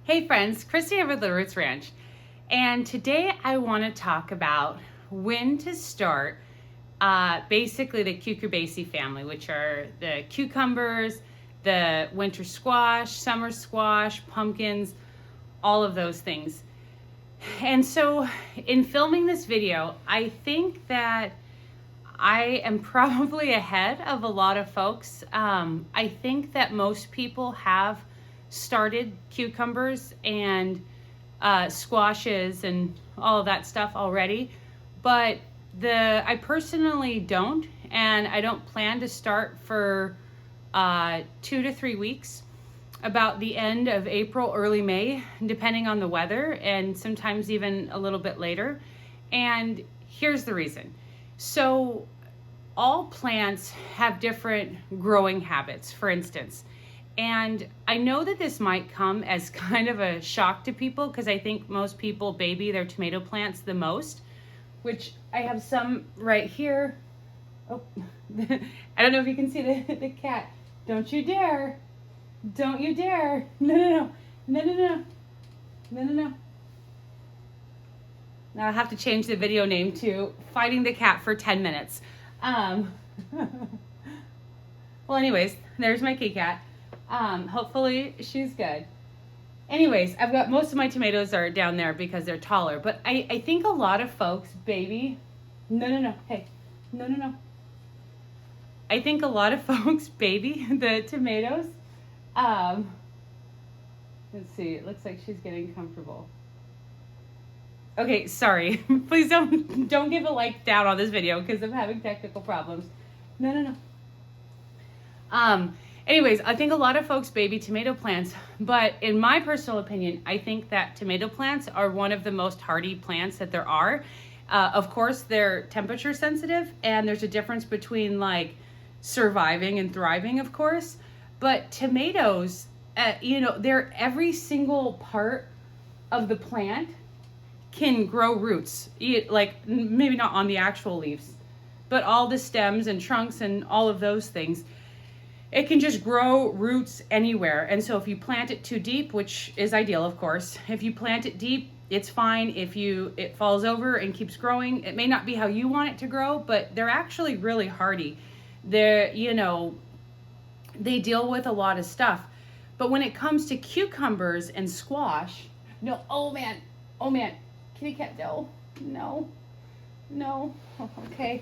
Hey friends, Christy over at the Roots Ranch, and today I want to talk about when to start basically the cucurbitaceae family, which are the cucumbers, the winter squash, summer squash, pumpkins, all of those things. And so in filming this video, I think that I am probably ahead of a lot of folks. I think that most people have started cucumbers and squashes and all of that stuff already, but I personally don't, and I don't plan to start for 2 to 3 weeks, about the end of April, early May, depending on the weather, and sometimes even a little bit later. And here's the reason. So all plants have different growing habits, for instance. And I know that this might come as kind of a shock to people because I think most people baby their tomato plants the most, which I have some right here. Oh, I don't know if you can see the cat. Don't you dare. Don't you dare. No, no, no. No, no, no. No, no, no. Now I have to change the video name to Fighting the Cat for 10 minutes. Well, anyways, there's my kitty cat. Hopefully she's good. Anyways, I've got most of my tomatoes are down there because they're taller, but I think a lot of folks baby, no, no, no, hey, no, no, no. I think a lot of folks baby the tomatoes. Let's see, it looks like she's getting comfortable. Okay, sorry. Please don't give a like down on this video because I'm having technical problems. No, no, no. Anyways, I think a lot of folks baby tomato plants, but in my personal opinion, I think that tomato plants are one of the most hardy plants that there are. Of course, they're temperature sensitive, and there's a difference between like surviving and thriving, of course. But tomatoes, they're every single part of the plant can grow roots, like maybe not on the actual leaves, but all the stems and trunks and all of those things. It can just grow roots anywhere. And so if you plant it too deep, which is ideal, of course, if you plant it deep, it's fine. If it falls over and keeps growing, it may not be how you want it to grow, but they're actually really hardy. They deal with a lot of stuff. But when it comes to cucumbers and squash, no, oh man, kitty cat, no, okay,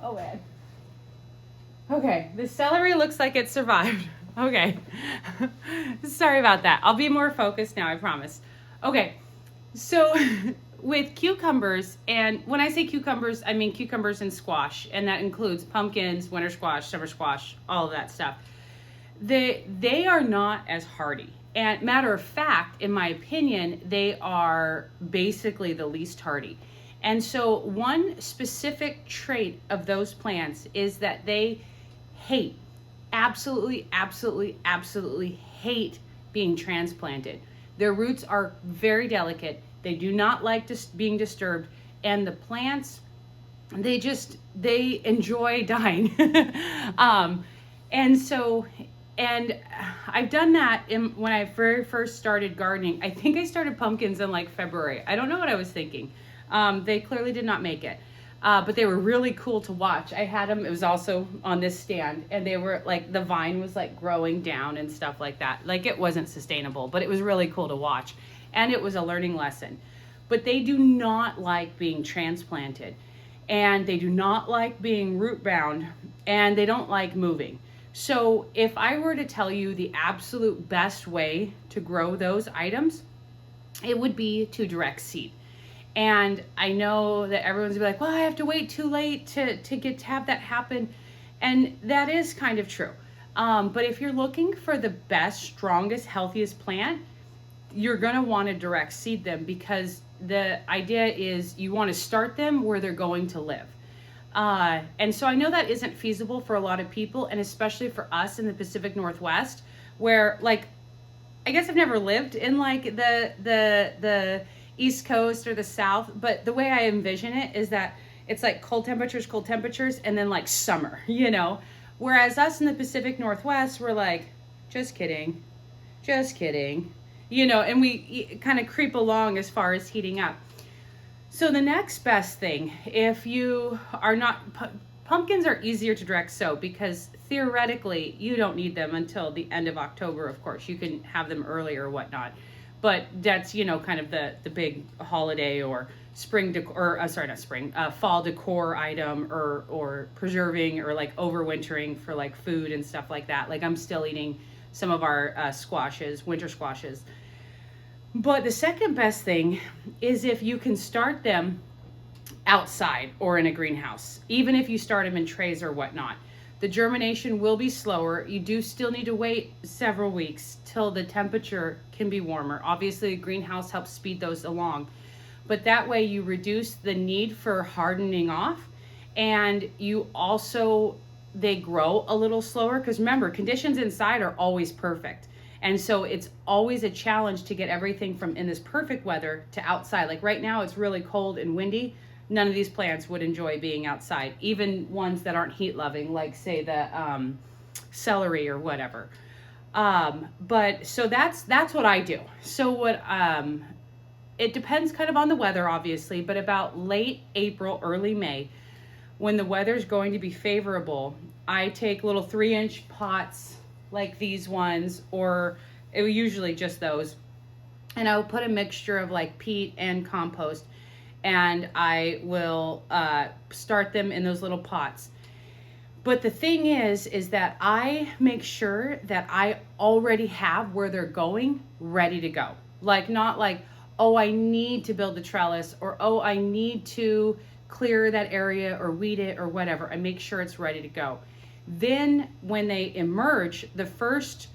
oh man. Okay, the celery looks like it survived. Okay, sorry about that. I'll be more focused now, I promise. Okay, so with cucumbers, and when I say cucumbers, I mean cucumbers and squash, and that includes pumpkins, winter squash, summer squash, all of that stuff. They are not as hardy. And matter of fact, in my opinion, they are basically the least hardy. And so one specific trait of those plants is that they hate, absolutely hate being transplanted. Their roots are very delicate. They do not like being disturbed. And the plants, they enjoy dying. And I've done that when I very first started gardening. I think I started pumpkins in like February. I don't know what I was thinking. They clearly did not make it. But they were really cool to watch. I had them, it was also on this stand, and they were like, the vine was like growing down and stuff like that. Like it wasn't sustainable, but it was really cool to watch. And it was a learning lesson. But they do not like being transplanted. And they do not like being root bound. And they don't like moving. So if I were to tell you the absolute best way to grow those items, it would be to direct seed. And I know that everyone's gonna be like, well, I have to wait too late to have that happen. And that is kind of true. But if you're looking for the best, strongest, healthiest plant, you're gonna wanna direct seed them, because the idea is you wanna start them where they're going to live. And so I know that isn't feasible for a lot of people, and especially for us in the Pacific Northwest, where like, I guess I've never lived in like the East Coast or the South, but the way I envision it is that it's like cold temperatures, and then like summer, Whereas us in the Pacific Northwest, we're like, just kidding. and we kind of creep along as far as heating up. So the next best thing, if you are not, pumpkins are easier to direct sow because theoretically you don't need them until the end of October. Of course, you can have them earlier or whatnot, but that's kind of the big holiday or spring decor, or sorry, not spring, fall decor item, or preserving or like overwintering for like food and stuff like that. Like I'm still eating some of our squashes, winter squashes. But the second best thing is if you can start them outside or in a greenhouse, even if you start them in trays or whatnot. The germination will be slower. You do still need to wait several weeks till the temperature can be warmer. Obviously, a greenhouse helps speed those along. But that way you reduce the need for hardening off, and you also, they grow a little slower because remember, conditions inside are always perfect. And so it's always a challenge to get everything from in this perfect weather to outside. Like right now it's really cold and windy. None of these plants would enjoy being outside, even ones that aren't heat loving, like say the celery or whatever. But so that's what I do. So what it depends kind of on the weather, obviously, but about late April, early May, when the weather's going to be favorable, I take little 3-inch pots like these ones, or usually just those, and I'll put a mixture of like peat and compost, and I will start them in those little pots. But the thing is that I make sure that I already have where they're going ready to go. Like not like, oh, I need to build the trellis, or oh, I need to clear that area or weed it or whatever. I make sure it's ready to go. Then when they emerge, the first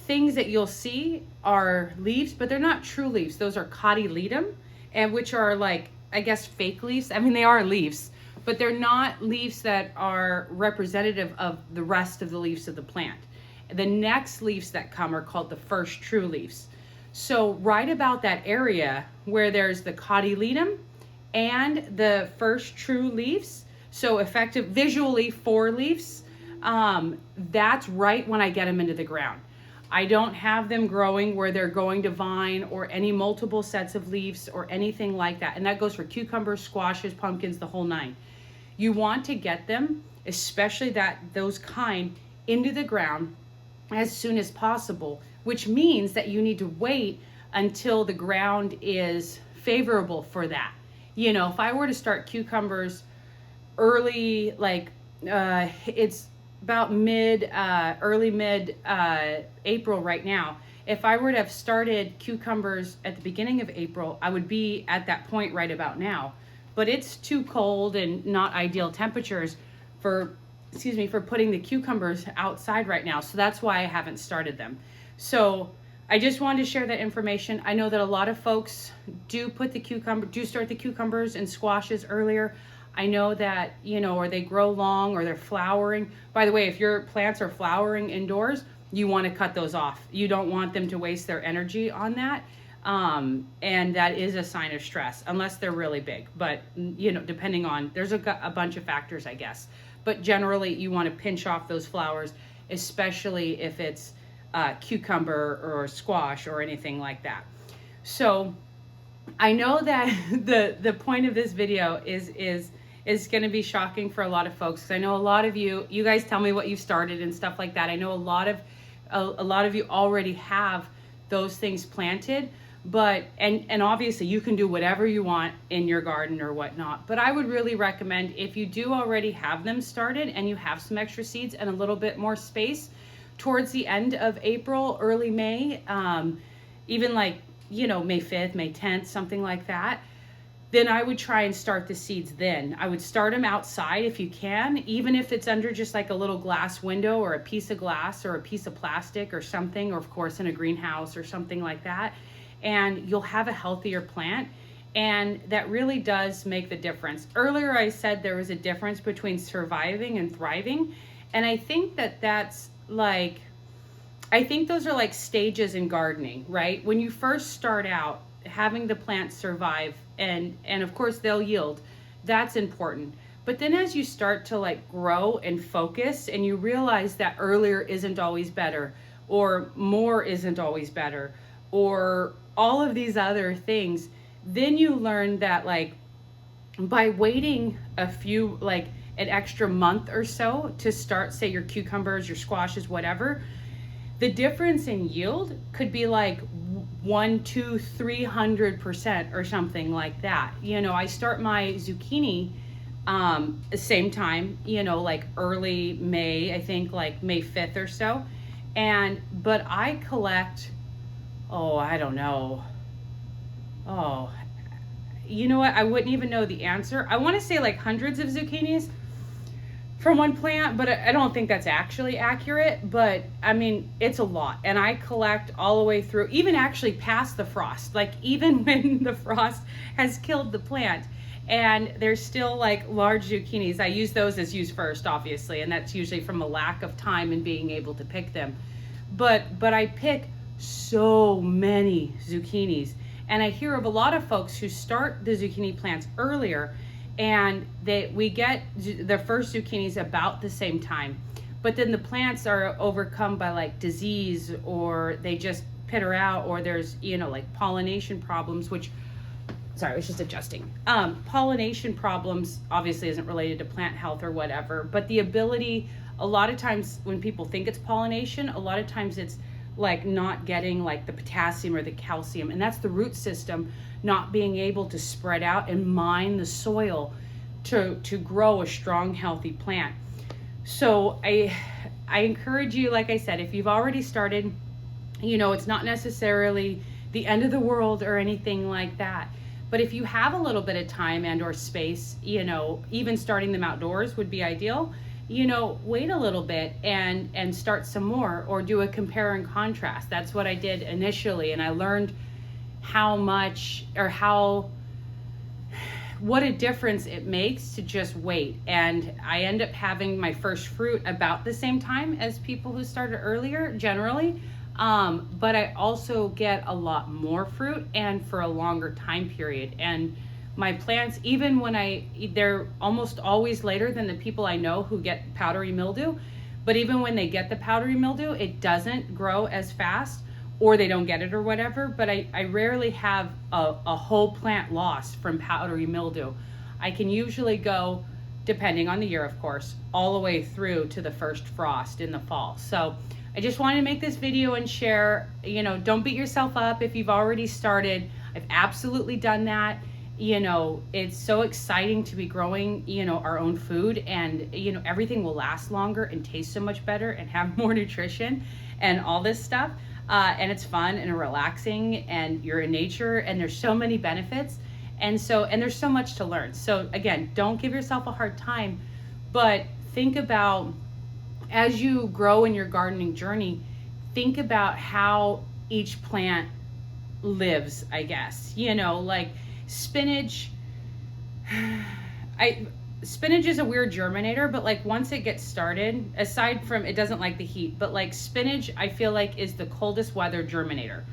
things that you'll see are leaves, but they're not true leaves. Those are cotyledon, and which are like, I guess, fake leaves. I mean, they are leaves, but they're not leaves that are representative of the rest of the leaves of the plant. The next leaves that come are called the first true leaves. So right about that area where there's the cotyledon and the first true leaves, so effective visually 4 leaves, that's right when I get them into the ground. I don't have them growing where they're going to vine or any multiple sets of leaves or anything like that. And that goes for cucumbers, squashes, pumpkins, the whole nine. You want to get them, especially those kind, into the ground as soon as possible, which means that you need to wait until the ground is favorable for that. If I were to start cucumbers early, like it's about early mid April right now. If I were to have started cucumbers at the beginning of April, I would be at that point right about now. But it's too cold and not ideal temperatures for putting the cucumbers outside right now. So that's why I haven't started them. So I just wanted to share that information. I know that a lot of folks do start the cucumbers and squashes earlier. I know that, or they grow long or they're flowering. By the way, if your plants are flowering indoors, you want to cut those off. You don't want them to waste their energy on that. And that is a sign of stress, unless they're really big. But, depending on, there's a bunch of factors, I guess. But generally, you want to pinch off those flowers, especially if it's cucumber or squash or anything like that. So I know that the point of this video is going to be shocking for a lot of folks, because I know a lot of you guys tell me what you've started and stuff like that. I know a lot of you already have those things planted, but and obviously you can do whatever you want in your garden or whatnot, but I would really recommend, if you do already have them started and you have some extra seeds and a little bit more space towards the end of April, early May, even like May 5th, May 10th, something like that, then I would try and start the seeds then. I would start them outside if you can, even if it's under just like a little glass window or a piece of glass or a piece of plastic or something, or of course in a greenhouse or something like that. And you'll have a healthier plant. And that really does make the difference. Earlier I said there was a difference between surviving and thriving. And I think that's like, I think those are like stages in gardening, right? When you first start out, having the plants survive, and of course they'll yield, that's important. But then as you start to like grow and focus, and you realize that earlier isn't always better, or more isn't always better, or all of these other things, then you learn that like by waiting a few, like an extra month or so to start, say, your cucumbers, your squashes, whatever, the difference in yield could be like 1, 2, 300% or something like that. You know, I start my zucchini the same time, you know, like early May, I think like May 5th or so. But I collect, oh, I don't know. Oh, you know what? I wouldn't even know the answer. I want to say like hundreds of zucchinis from one plant, but I don't think that's actually accurate. But I mean, it's a lot. And I collect all the way through, even actually past the frost, like even when the frost has killed the plant. And there's still like large zucchinis. I use those as use first, obviously, and that's usually from a lack of time and being able to pick them. But I pick so many zucchinis. And I hear of a lot of folks who start the zucchini plants earlier, and we get the first zucchinis about the same time, but then the plants are overcome by like disease, or they just peter out, or there's, you know, like pollination problems, which, sorry, I was just adjusting. Pollination problems obviously isn't related to plant health or whatever, but the ability, a lot of times when people think it's pollination, a lot of times it's like not getting like the potassium or the calcium, and that's the root system not being able to spread out and mine the soil to grow a strong, healthy plant. So I encourage you, like I said, if you've already started, you know, it's not necessarily the end of the world or anything like that. But if you have a little bit of time and or space, you know, even starting them outdoors would be ideal. You know, wait a little bit and start some more, or do a compare and contrast. That's what I did initially, and I learned how much, or what a difference it makes to just wait. And I end up having my first fruit about the same time as people who started earlier, generally. But I also get a lot more fruit and for a longer time period. And my plants, even when they're almost always later than the people I know who get powdery mildew. But even when they get the powdery mildew, it doesn't grow as fast, or they don't get it or whatever. But I rarely have a whole plant loss from powdery mildew. I can usually go, depending on the year, of course, all the way through to the first frost in the fall. So I just wanted to make this video and share, you know, don't beat yourself up if you've already started. I've absolutely done that. You know, it's so exciting to be growing, you know, our own food, and, you know, everything will last longer and taste so much better and have more nutrition and all this stuff. And it's fun and relaxing, and you're in nature, and there's so many benefits. And there's so much to learn. So again, don't give yourself a hard time, but think about, as you grow in your gardening journey, think about how each plant lives, I guess. You know, like spinach, spinach is a weird germinator, but like once it gets started, aside from it doesn't like the heat, but like spinach, I feel like is the coldest weather germinator.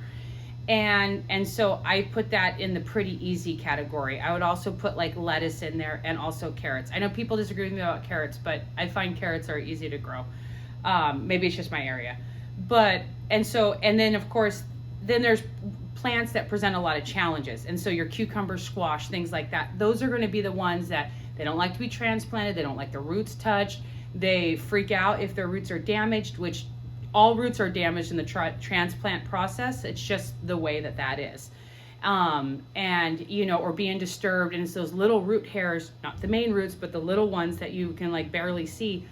And so I put that in the pretty easy category. I would also put like lettuce in there, and also carrots. I know people disagree with me about carrots, but I find carrots are easy to grow. Maybe it's just my area. And then of course, then there's plants that present a lot of challenges. And so your cucumber, squash, things like that, those are going to be the ones that they don't like to be transplanted. They don't like their roots touched. They freak out if their roots are damaged, which all roots are damaged in the transplant process. It's just the way that is. And, you know, or being disturbed. And it's those little root hairs, not the main roots, but the little ones that you can like barely see.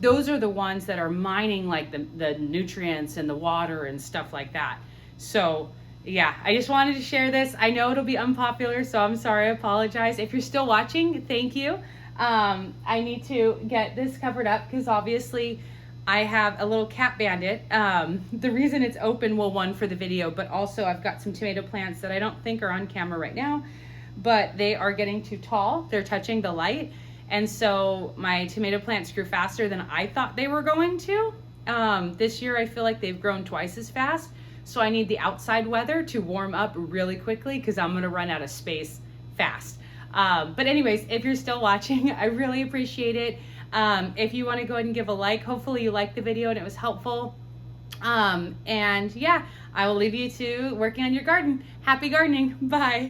Those are the ones that are mining like the nutrients and the water and stuff like that. So yeah, I just wanted to share this. I know it'll be unpopular, so I'm sorry, I apologize. If you're still watching, thank you. I need to get this covered up because obviously I have a little cat bandit. The reason it's open, well, one, for the video, but also I've got some tomato plants that I don't think are on camera right now, but they are getting too tall. They're touching the light. And so my tomato plants grew faster than I thought they were going to. This year I feel like they've grown twice as fast. So I need the outside weather to warm up really quickly because I'm gonna run out of space fast. But anyways, if you're still watching, I really appreciate it. If you wanna go ahead and give a like, hopefully you liked the video and it was helpful. And yeah, I will leave you to working on your garden. Happy gardening. Bye.